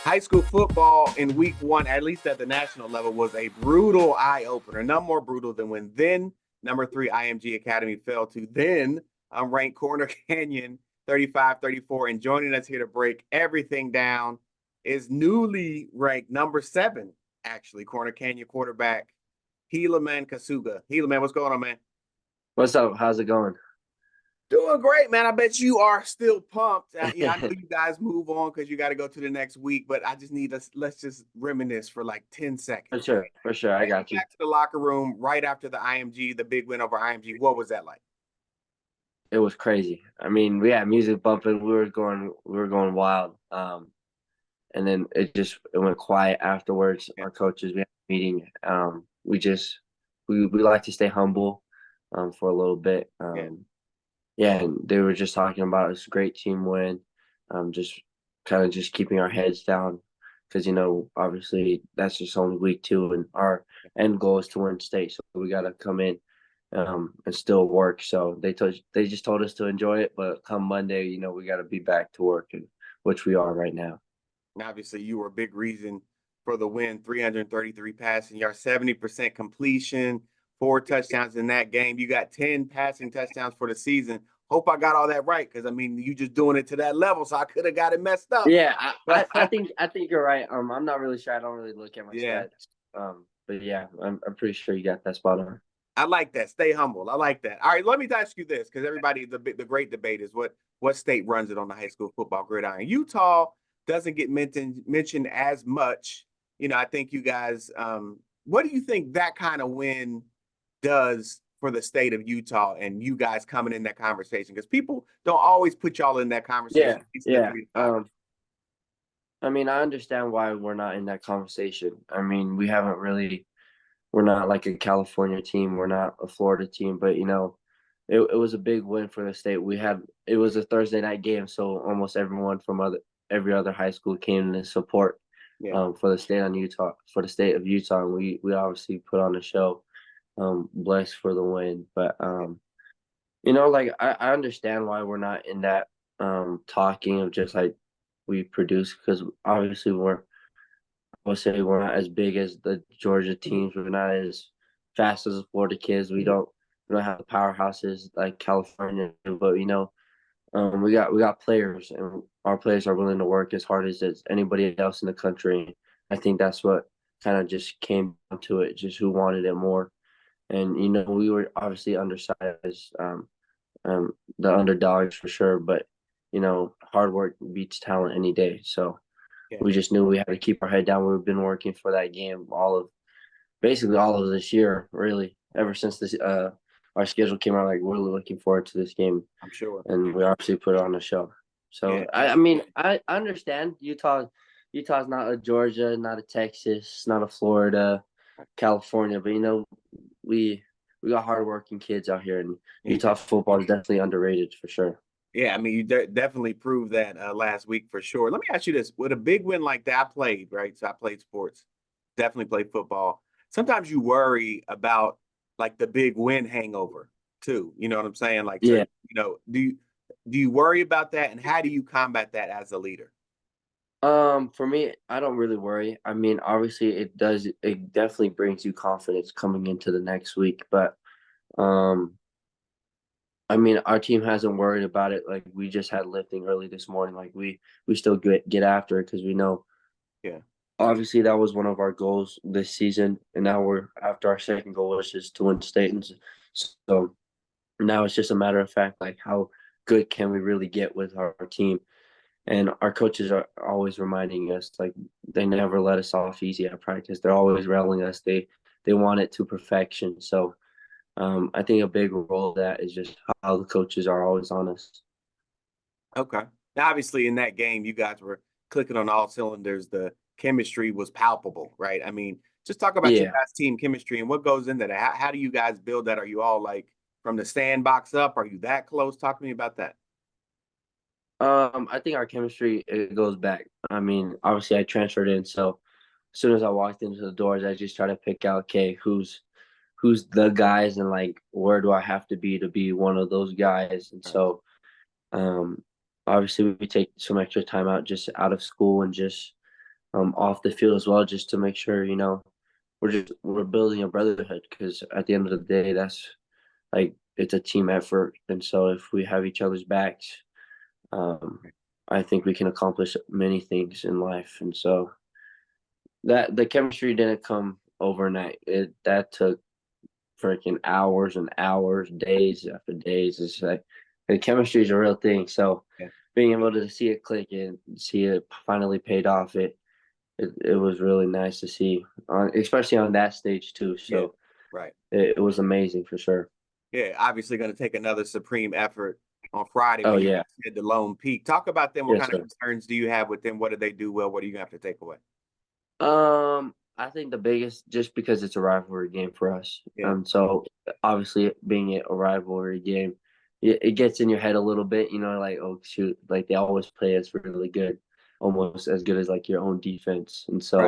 high school football in week one, at least at the national level, was a brutal eye opener. None more brutal than when then number 3 IMG Academy fell to then ranked Corner Canyon 35-34. And joining us here to break everything down is newly ranked number 7, actually, Corner Canyon quarterback Helaman Casuga. Helaman, what's going on, man? What's up? How's it going? Doing great, man. I bet you are still pumped. I know you guys move on because you got to go to the next week, but I just need us. Let's just reminisce for like 10 For seconds. sure, for sure. I Take me got you. back to the locker room right after the IMG, the big win over IMG. What was that like? It was crazy. I mean, we had music bumping. We were going wild. And then it went quiet afterwards. Yeah, Our coaches, we had a meeting. We like to stay humble, for a little bit. yeah, Yeah, and they were just talking about this great team win. Just kind of just keeping our heads down because obviously that's just only week 2, and our end goal is to win state. So we got to come in and still work. So they just told us to enjoy it, but come Monday, we got to be back to work, and which we are right now. and obviously, you were a big reason for the win. 333 passing yards, 70% completion, 4 touchdowns in that game. You got 10 passing touchdowns for the season. Hope I got all that right because I mean, you just doing it to that level, so I could have got it messed up. Yeah, I think you're right. I'm not really sure. I don't really look at my Yeah. stats. But yeah, I'm pretty sure you got that spot on. I like that. Stay humble. I like that. All right, let me ask you this because everybody, the great debate is what state runs it on the high school football gridiron. Utah doesn't get mentioned as much. I think you guys. What do you think that kind of win does for the state of Utah and you guys coming in that conversation? Because people don't always put y'all in that conversation. Yeah, At least in the yeah. 3 to 5. I mean, I understand why we're not in that conversation. I mean, we're not like a California team, we're not a Florida team, but it was a big win for the state. It was a Thursday night game, so almost everyone from every other high school came to support Yeah, for the state of Utah, and we obviously put on a show. Blessed for the win, but like I understand why we're not in that talking of just like we produce, because obviously I would say we're not as big as the Georgia teams. We're not as fast as the Florida kids. We don't have the powerhouses like California, but we got players, and our players are willing to work as hard as anybody else in the country. I think that's what kind of just came down to it, just who wanted it more. And we were obviously undersized, the underdogs for sure, but hard work beats talent any day. So yeah. we just knew we had to keep our head down. We've been working for that game basically all of this year, really, ever since this our schedule came out. Like, we're really looking forward to this game, I'm sure. and we obviously put it on the show. Yeah, So I mean, I understand Utah's not a Georgia, not a Texas, not a Florida, California, but we got hardworking kids out here, and yeah. Utah football is definitely underrated for sure. Yeah, I mean, you definitely proved that last week for sure. Let me ask you this: with a big win like that, I played, right? So I played sports, definitely played football. Sometimes you worry about like the big win hangover too. You know what I'm saying? Like, so Yeah. do you worry about that, and how do you combat that as a leader? For me, I don't really worry. I mean, obviously it definitely brings you confidence coming into the next week, but um I mean, our team hasn't worried about it. Like, we just had lifting early this morning. Like, we still get after it because we know Yeah, obviously that was one of our goals this season, and now we're after our second goal, which is to win state. And so now it's just a matter of fact, like, how good can we really get with our team? And our coaches are always reminding us, like, they never let us off easy at practice. They're always railing us. They want it to perfection. So I think a big role of that is just how the coaches are always on us. okay. Now, obviously, in that game, you guys were clicking on all cylinders. The chemistry was palpable, right? I mean, just talk about your Yeah. guys' team chemistry and what goes into that. How do you guys build that? Are you all like from the sandbox up? Are you that close? Talk to me about that. I think our chemistry, it goes back. I mean, obviously I transferred in, so as soon as I walked into the doors, I just try to pick out, okay, who's the guys, and like, where do I have to be one of those guys? And so um obviously we take some extra time out just out of school, and just off the field as well, just to make sure, we're building a brotherhood, because at the end of the day, that's like, it's a team effort. And so if we have each other's backs, um, I think we can accomplish many things in life. And so that the chemistry didn't come overnight. That took freaking hours and hours, days after days. It's like the chemistry is a real thing. So Yeah. being able to see it click and see it finally paid off, it was really nice to see, especially on that stage too. Yeah. So Right. it was amazing for sure. Yeah. Obviously going to take another supreme effort on Friday Oh when you yeah, head to Lone Peak. Talk about them. What yes kind of sir. concerns do you have with them? What do they do well? What are you going to have to take away? I think the biggest, just because it's a rivalry game for us. Yeah. So obviously being a rivalry game, it gets in your head a little bit, like, oh shoot, like they always play us really good, almost as good as like your own defense. And so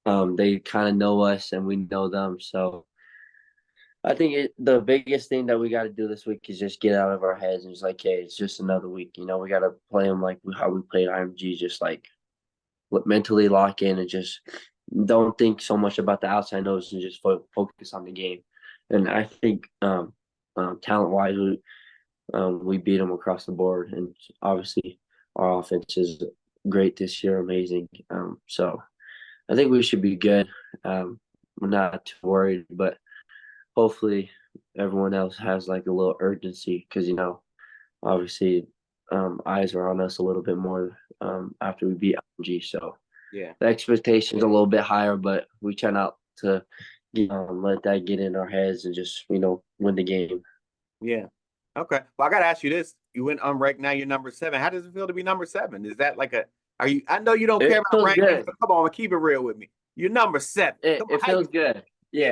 Right. they kind of know us and we know them. So I think the biggest thing that we got to do this week is just get out of our heads and just like, hey, it's just another week. We got to play them like how we played IMG, just like mentally lock in and just don't think so much about the outside notes and just focus on the game. And I think talent wise, we beat them across the board, and obviously our offense is great this year, amazing. So I think we should be good. We're not too worried, but hopefully everyone else has like a little urgency, because obviously eyes are on us a little bit more after we beat IMG. So Yeah. the expectations a little bit higher, but we try not to let that get in our heads and just win the game. Yeah. Okay. Well, I got to ask you this. You went unranked. Now you're number 7. How does it feel to be number 7? Is that like are you, I know you don't care It about feels rankings, good. but come on, keep it real with me. You're number 7. It Come on. it How you feels feel? good. Yeah.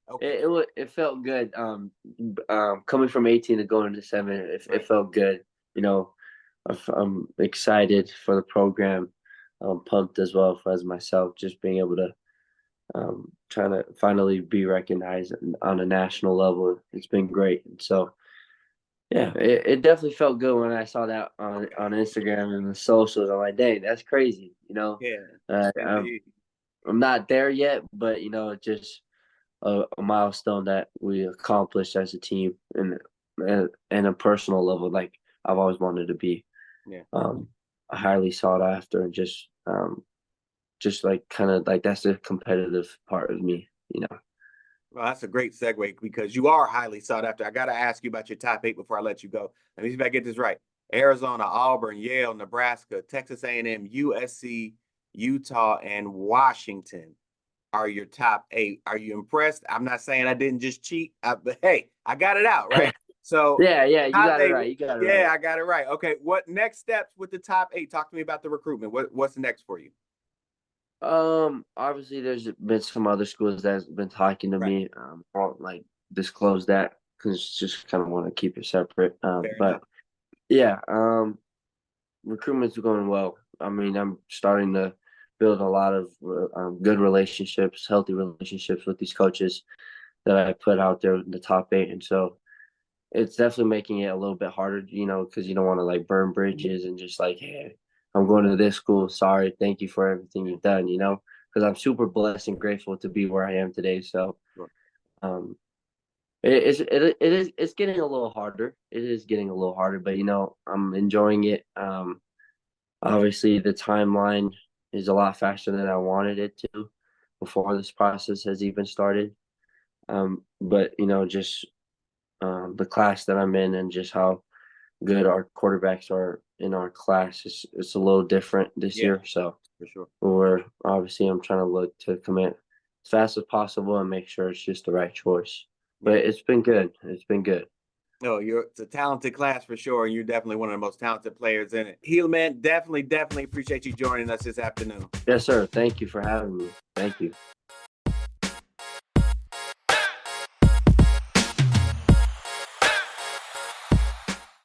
Yeah. Okay. It felt good. Coming from 18 to going to 7, it Right. felt good. You know, I'm excited for the program. I'm pumped as well as myself, just being able to trying to finally be recognized on a national level. It's been great. And so yeah, it definitely felt good when I saw that on Instagram and the socials. I'm like, dang, that's crazy. Yeah. Uh, I'm, Indeed. I'm not there yet, but it's just a milestone that we accomplished as a team, and a personal level. Like, I've always wanted to be Yeah. um, highly sought after, and just like kind of like that's the competitive part of me. Well, that's a great segue because you are highly sought after. I got to ask you about your top 8 before I let you go. Let me see if I get this right. Arizona, Auburn, Yale, Nebraska, Texas A&M, USC, Utah, and Washington are your top 8. Are you impressed? I'm not saying I didn't just cheat, but hey, I got it out, right? So Yeah, you top got it 8, right. You got it yeah, right. I got it right. Okay, what next steps with the top 8? Talk to me about the recruitment. What's next for you? Obviously, there's been some other schools that's been talking to Right. me. I won't like disclose that because just kind of want to keep it separate. Fair enough. But yeah, recruitment's going well. I mean, I'm starting to build a lot of good relationships, healthy relationships with these coaches that I put out there in the top 8, and so it's definitely making it a little bit harder, because you don't want to like burn bridges and just like, hey, I'm going to this school. Sorry, thank you for everything you've done. Because I'm super blessed and grateful to be where I am today. So, Sure. um, it's getting a little harder. It is getting a little harder, but I'm enjoying it. Obviously, the timeline is a lot faster than I wanted it to before this process has even started. But just the class that I'm in and just how good our quarterbacks are in our class is it's a little different this Yeah, year. So for sure. I'm trying to look to commit as fast as possible and make sure it's just the right choice. But Yeah. it's been good. It's been good. No, it's a talented class for sure, and you're definitely one of the most talented players in it. Helaman, definitely appreciate you joining us this afternoon. Yes, sir. Thank you for having me. Thank you.